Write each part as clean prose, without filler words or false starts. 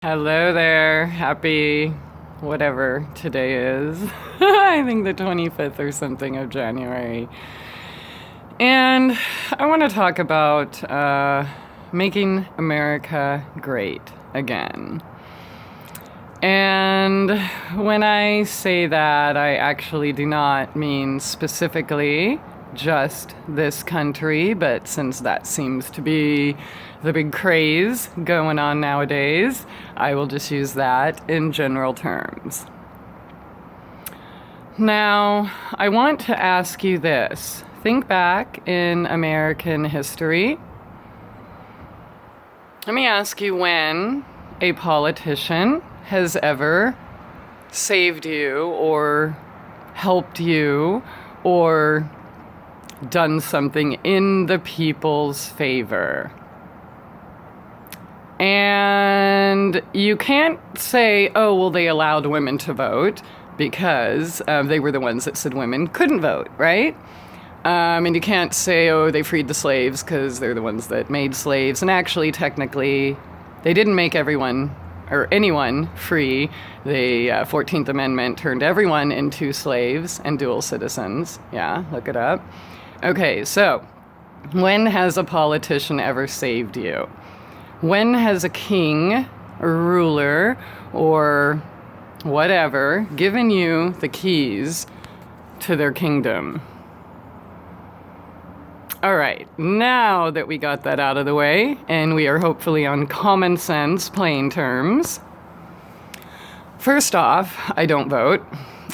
Hello there. Happy whatever today is. I think the 25th or something of January. And I want to talk about making America great again. And when I say that, I actually do not mean specifically just this country, but since that seems to be the big craze going on nowadays, I will just use that in general terms. Now, I want to ask you this. Think back in American history. Let me ask you when a politician has ever saved you or helped you or done something in the people's favor. And you can't say, oh, well, they allowed women to vote because they were the ones that said women couldn't vote, right? And you can't say, oh, they freed the slaves because they're the ones that made slaves. And actually, technically, they didn't make everyone or anyone free. The 14th Amendment turned everyone into slaves and dual citizens. Yeah, look it up. Okay, so when has a politician ever saved you? When has a king or ruler or whatever given you the keys to their kingdom? All right, now that we got that out of the way and we are hopefully on common sense playing terms, first off, I don't vote.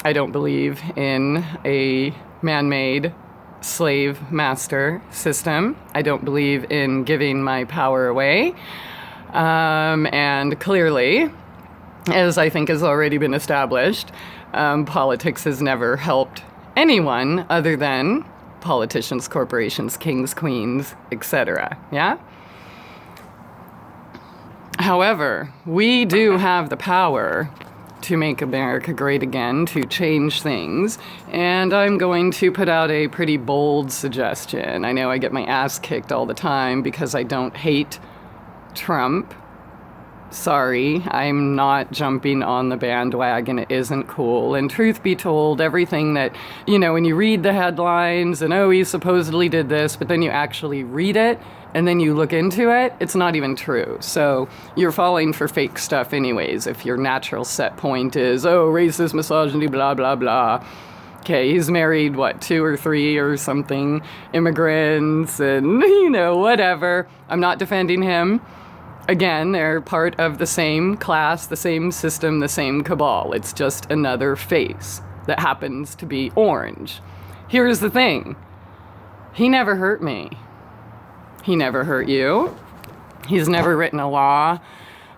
I don't believe in a man-made slave master system. I don't believe in giving my power away. And clearly, as I think has already been established, politics has never helped anyone other than politicians, corporations, kings, queens, etc. Yeah? However, we do have the power to make America great again, to change things, and I'm going to put out a pretty bold suggestion. I know I get my ass kicked all the time because I don't hate Trump. Sorry, I'm not jumping on the bandwagon. It isn't cool. And truth be told, everything that, when you read the headlines and, oh, he supposedly did this, but then you actually read it and then you look into it, it's not even true. So you're falling for fake stuff anyways if your natural set point is, oh, racist, misogyny, blah, blah, blah. Okay, he's married, 2 or 3 or something, immigrants and, whatever. I'm not defending him. Again, they're part of the same class, the same system, the same cabal. It's just another face that happens to be orange. Here's the thing. He never hurt me. He never hurt you. He's never written a law.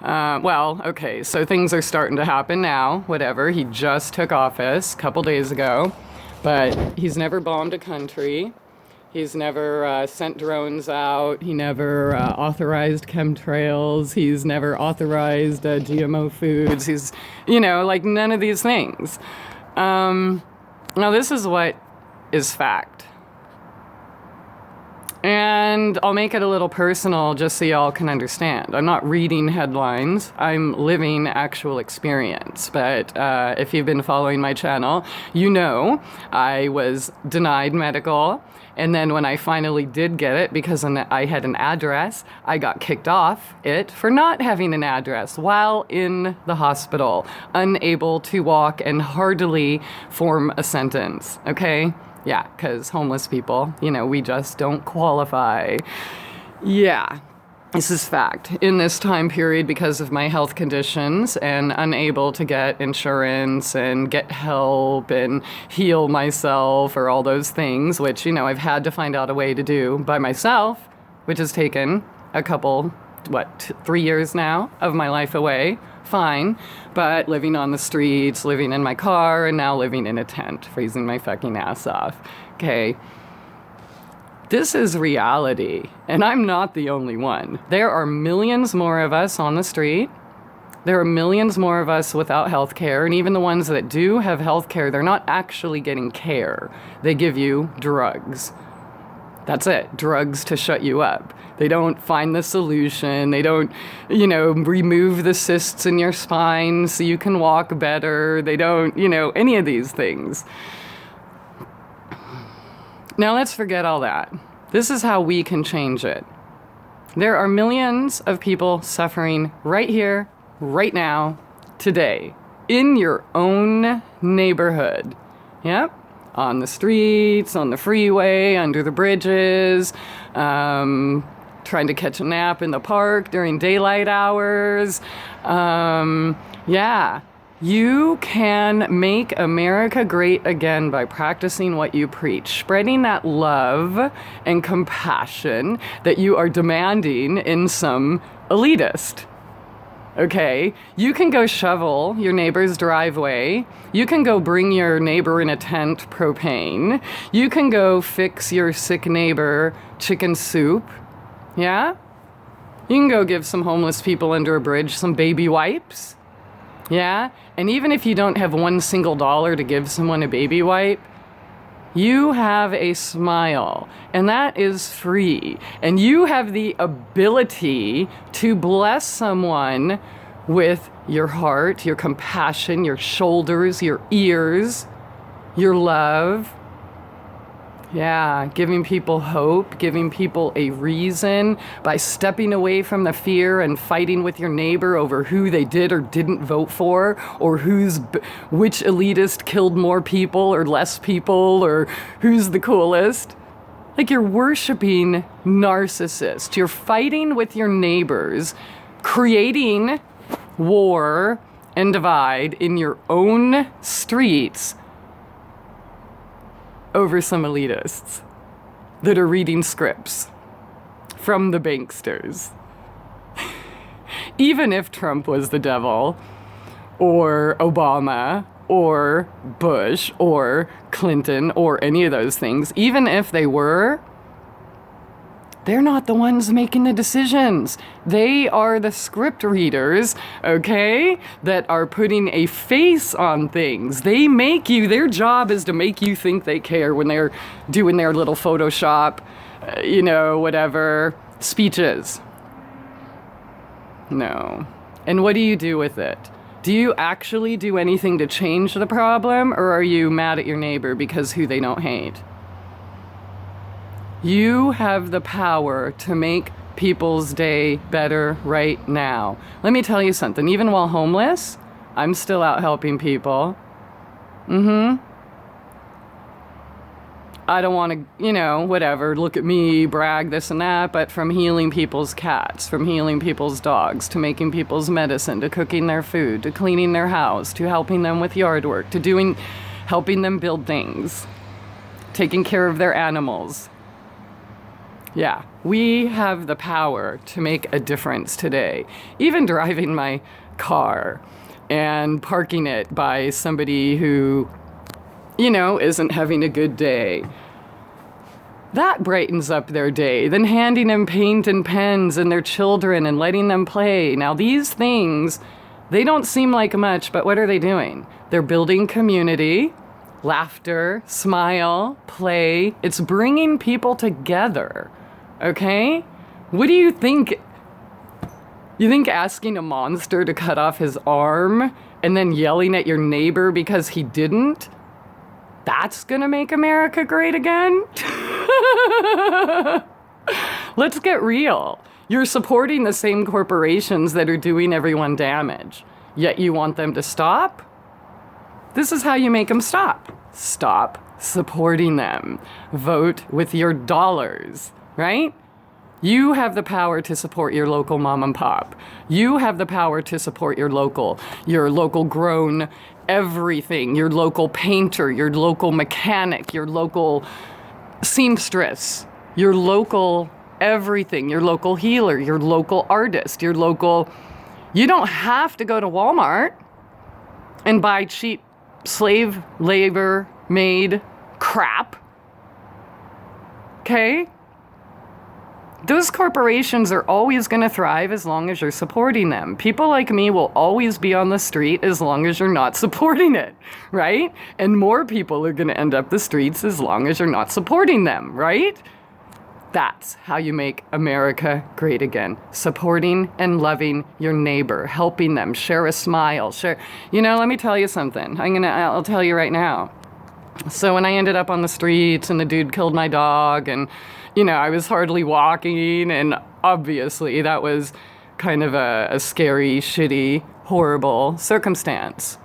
Okay, so things are starting to happen now, whatever. He just took office a couple days ago, but he's never bombed a country. He's never sent drones out. He never authorized chemtrails. He's never authorized GMO foods. He's, none of these things. Now, this is what is fact. And I'll make it a little personal just so y'all can understand. I'm not reading headlines. I'm living actual experience. But if you've been following my channel, I was denied medical. And then when I finally did get it, because I had an address, I got kicked off it for not having an address while in the hospital, unable to walk and hardly form a sentence, okay? Yeah, because homeless people, we just don't qualify. Yeah, this is fact. In this time period, because of my health conditions and unable to get insurance and get help and heal myself or all those things, which, I've had to find out a way to do by myself, which has taken a couple, 3 years now of my life away. Fine, but living on the streets, living in my car, and now living in a tent, freezing my fucking ass off. Okay. This is reality, and I'm not the only one. There are millions more of us on the street. There are millions more of us without health care, and even the ones that do have health care, they're not actually getting care. They give you drugs. That's it. Drugs to shut you up. They don't find the solution. They don't, remove the cysts in your spine so you can walk better. They don't, any of these things. Now let's forget all that. This is how we can change it. There are millions of people suffering right here, right now, today, in your own neighborhood. Yep. On the streets, on the freeway, under the bridges, trying to catch a nap in the park during daylight hours. You can make America great again by practicing what you preach, spreading that love and compassion that you are demanding in some elitist. Okay, you can go shovel your neighbor's driveway. You can go bring your neighbor in a tent propane. You can go fix your sick neighbor chicken soup. Yeah? You can go give some homeless people under a bridge some baby wipes. Yeah? And even if you don't have $1 single to give someone a baby wipe, you have a smile, and that is free. And you have the ability to bless someone with your heart, your compassion, your shoulders, your ears, your love. Yeah, giving people hope, giving people a reason by stepping away from the fear and fighting with your neighbor over who they did or didn't vote for, or which elitist killed more people or less people, or who's the coolest. Like, you're worshiping narcissists. You're fighting with your neighbors, creating war and divide in your own streets over some elitists that are reading scripts from the banksters. Even if Trump was the devil, or Obama, or Bush, or Clinton, or any of those things, even if they were, they're not the ones making the decisions. They are the script readers, okay, that are putting a face on things. They make you, their job is to make you think they care when they're doing their little Photoshop, whatever, speeches. No. And what do you do with it? Do you actually do anything to change the problem, or are you mad at your neighbor because who they don't hate? You have the power to make people's day better right now. Let me tell you something. Even while homeless, I'm still out helping people. I don't want to, whatever, look at me, brag, this and that, but from healing people's cats, from healing people's dogs, to making people's medicine, to cooking their food, to cleaning their house, to helping them with yard work, to helping them build things, taking care of their animals. Yeah, we have the power to make a difference today. Even driving my car and parking it by somebody who, isn't having a good day. That brightens up their day. Then handing them paint and pens and their children and letting them play. Now, these things, they don't seem like much, but what are they doing? They're building community, laughter, smile, play. It's bringing people together. Okay? What do you think? You think asking a monster to cut off his arm and then yelling at your neighbor because he didn't, that's gonna make America great again? Let's get real. You're supporting the same corporations that are doing everyone damage, yet you want them to stop? This is how you make them stop. Stop supporting them. Vote with your dollars. Right? You have the power to support your local mom and pop. You have the power to support your local grown everything, your local painter, your local mechanic, your local seamstress, your local everything, your local healer, your local artist, your local... You don't have to go to Walmart and buy cheap slave labor made crap. Okay? Those corporations are always going to thrive as long as you're supporting them. People like me will always be on the street as long as you're not supporting it, right? And more people are going to end up the streets as long as you're not supporting them, right? That's how you make America great again. Supporting and loving your neighbor, helping them, share a smile, let me tell you something. I'll tell you right now. So when I ended up on the streets and the dude killed my dog and, I was hardly walking, and obviously that was kind of a scary, shitty, horrible circumstance.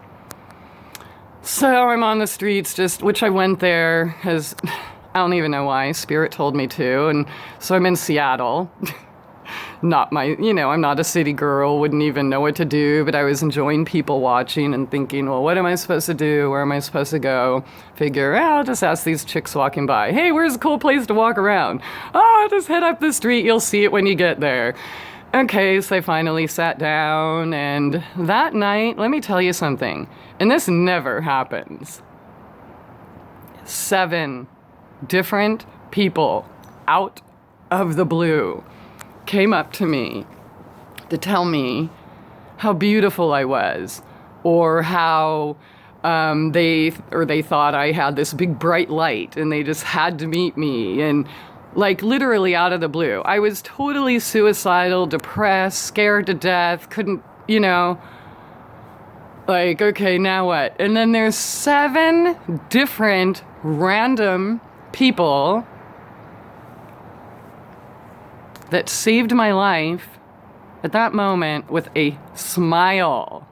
So I'm on the streets, which I went there as, I don't even know why, Spirit told me to, and so I'm in Seattle. I'm not a city girl, wouldn't even know what to do, but I was enjoying people watching and thinking, well, what am I supposed to do? Where am I supposed to go? Figure, I'll just ask these chicks walking by, hey, where's a cool place to walk around? Oh, just head up the street, you'll see it when you get there. Okay, so I finally sat down, and that night, let me tell you something, and this never happens. 7 different people out of the blue came up to me to tell me how beautiful I was, or how they thought I had this big bright light and they just had to meet me, and like literally out of the blue. I was totally suicidal, depressed, scared to death, couldn't, like, okay, now what? And then there's 7 different random people that saved my life at that moment with a smile.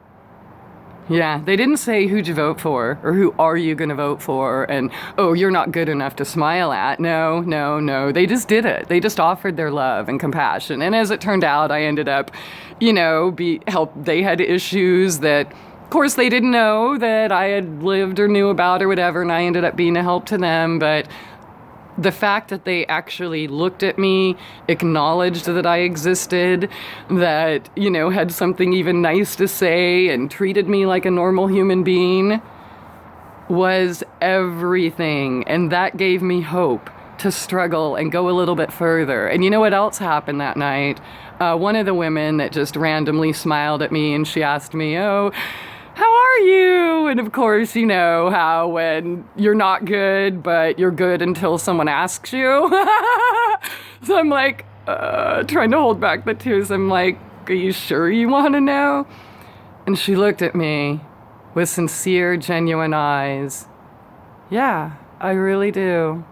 Yeah, they didn't say who'd you vote for or who are you going to vote for and, oh, you're not good enough to smile at. No. They just did it. They just offered their love and compassion. And as it turned out, I ended up, they had issues that, of course, they didn't know that I had lived or knew about or whatever, and I ended up being a help to them. But the fact that they actually looked at me, acknowledged that I existed, that, had something even nice to say and treated me like a normal human being was everything. And that gave me hope to struggle and go a little bit further. And you know what else happened that night? One of the women that just randomly smiled at me, and she asked me, oh, how are you? And of course, you know how when you're not good, but you're good until someone asks you. So I'm like, trying to hold back the tears. I'm like, are you sure you want to know? And she looked at me with sincere, genuine eyes. Yeah, I really do.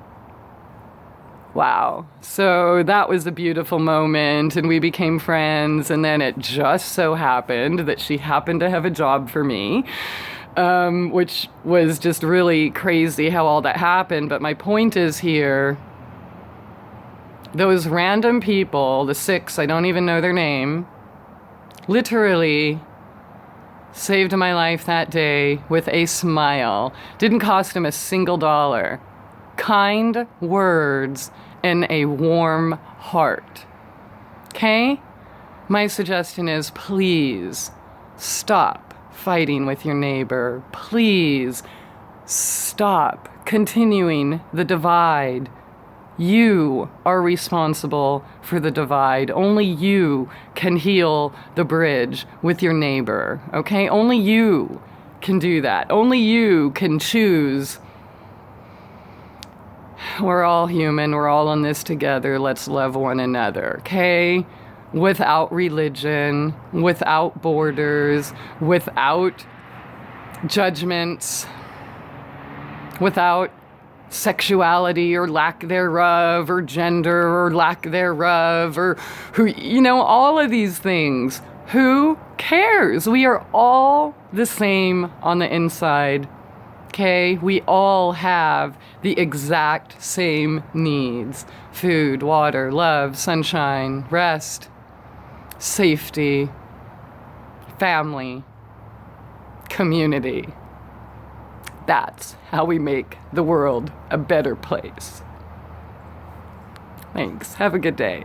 Wow. So that was a beautiful moment, and we became friends, and then it just so happened that she happened to have a job for me, which was just really crazy how all that happened. But my point is here, those random people, the 6, I don't even know their name, literally saved my life that day with a smile. Didn't cost them a single dollar. Kind words and a warm heart. Okay? My suggestion is, please stop fighting with your neighbor. Please stop continuing the divide. You are responsible for the divide. Only you can heal the bridge with your neighbor. Okay? Only you can do that. Only you can choose. We're all human. We're all in this together. Let's love one another, okay? Without religion, without borders, without judgments, without sexuality or lack thereof, or gender or lack thereof, or all of these things. Who cares? We are all the same on the inside. Okay, we all have the exact same needs: food, water, love, sunshine, rest, safety, family, community. That's how we make the world a better place. Thanks. Have a good day.